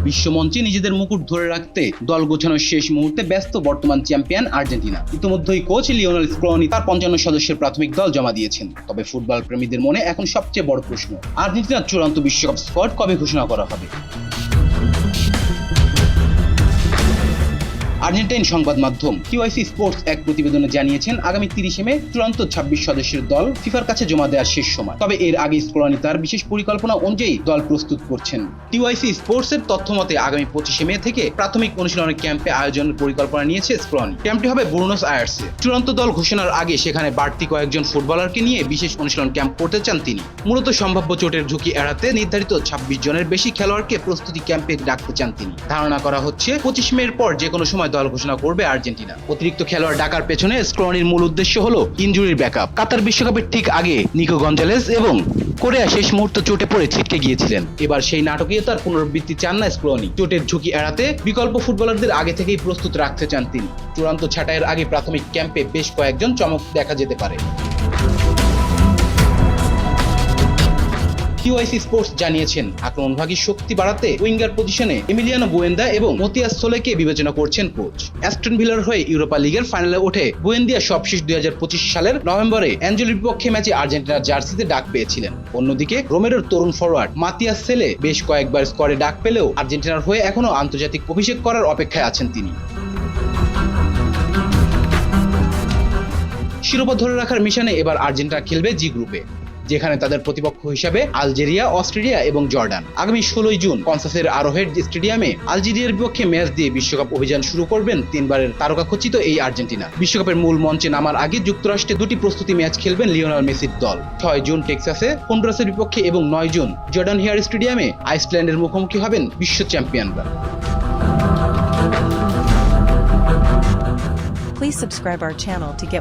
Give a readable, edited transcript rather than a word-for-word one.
বিশ্বমঞ্চে নিজেদের মুকুট ধরে রাখতে দল গোছানোর শেষ মুহূর্তে ব্যস্ত বর্তমান চ্যাম্পিয়ন আর্জেন্টিনা। ইতিমধ্যেই কোচ লিওনেল স্ক্লোনি তার 55 সদস্যের প্রাথমিক দল জমা দিয়েছেন। তবে ফুটবল প্রেমীদের মনে এখন সবচেয়ে বড় প্রশ্ন, আর্জেন্টিনার চূড়ান্ত বিশ্বকাপ স্কোয়াড কবে ঘোষণা করা হবে? আর্জেন্টাইন সংবাদ মাধ্যম টিওআইসি স্পোর্টস এক প্রতিবেদনে জানিয়েছেন, আগামী 30 মে চূড়ান্ত 26 সদস্যের দল ফিফার কাছে জমা দেওয়ার শেষ সময়। তবে এর আগে স্ক্লোনি তার বিশেষ পরিকল্পনা অনুযায়ী দল প্রস্তুত করছেন। টিওআইসি স্পোর্টস এর তথ্য মতে আগামী 25 মে থেকে প্রাথমিক অনুশীলনের ক্যাম্পে আয়োজনের পরিকল্পনা নিয়েছে স্ক্লোনি। ক্যাম্পটি হবে বুয়েনোস আয়ার্সে। চূড়ান্ত দল ঘোষণার আগে সেখানে বাড়তি কয়েকজন ফুটবলারকে নিয়ে বিশেষ অনুশীলন ক্যাম্প করতে চান তিনি। মূলত সম্ভাব্য চোটের ঝুঁকি এড়াতে নির্ধারিত 26 জনের বেশি খেলোয়াড়কে প্রস্তুতি ক্যাম্পে ডাকতে চান তিনি। ধারণা করা হচ্ছে 25 মের পর যে কোনো সময় দল ঘোষণা করবে আর্জেন্টিনা। অতিরিক্ত খেলোয়াড় ডাকার পেছনে স্ক্লোনির মূল উদ্দেশ্য হলো ইনজুরির ব্যাকআপ। কাতার বিশ্বকাপের ঠিক আগে নিকো গঞ্জালেস এবং কোরিয়া শেষ মুহূর্তে চোটে পড়ে ছিটকে গিয়েছিলেন। এবার সেই নাটকীয়তার পুনরাবৃত্তি চান না স্ক্লোনি। চোটের ঝুঁকি এড়াতে বিকল্প ফুটবলারদের আগে থেকেই প্রস্তুত রাখতে চান তিনি। চূড়ান্ত ছাঁটাইয়ের আগে প্রাথমিক ক্যাম্পে বেশ কয়েকজন চমক দেখা যেতে পারে। টিওআইসি স্পোর্টস জানিয়েছেন, আক্রমণভাগী শক্তি বাড়াতে উইঙ্গার পজিশনে এমিলিয়ানো বুয়েন্দা এবং মতিয়াস সোলেকে বিবেচনা করছেন কোচ। অ্যাস্টন ভিলার হয়ে ইউরোপা লিগের ফাইনালে ওঠে বুয়েন্দিয়া সবশেষ 2025 সালের নভেম্বরে অ্যাঞ্জেলির বিপক্ষে ম্যাচে আর্জেন্টিনার জার্সিতে ডাক পেয়েছিলেন। অন্যদিকে রোমেরোর তরুণ ফরওয়ার্ড মাতিয়াস সেলে বেশ কয়েকবার স্কোয়াডে ডাক পেলেও আর্জেন্টিনার হয়ে এখনও আন্তর্জাতিক অভিষেক করার অপেক্ষায় আছেন তিনি। শিরোপা ধরে রাখার মিশনে এবার আর্জেন্টিনা খেলবে জি গ্রুপে, যেখানে তাদের প্রতিপক্ষ হিসাবে আলজেরিয়া, অস্ট্রেলিয়া এবং জর্ডান। আগামী 16 জুন কনসাসের আরোহেড স্টেডিয়ামে আলজেরিয়ার বিপক্ষে ম্যাচ দিয়ে বিশ্বকাপ অভিযান শুরু করবেন 3 বারের তারকাখচিত এই আর্জেন্টিনা। বিশ্বকাপের মূল মঞ্চে নামার আগে যুক্তরাষ্ট্রে 2টি প্রস্তুতি ম্যাচ খেলবেন লিওনেল মেসির দল। 6 জুন টেক্সাসে হন্ডুরাসের বিপক্ষে এবং 9 জুন জর্ডান হেয়ার স্টেডিয়ামে আইসল্যান্ডের মুখোমুখি হবেন বিশ্ব চ্যাম্পিয়নরা। Please subscribe our channel to get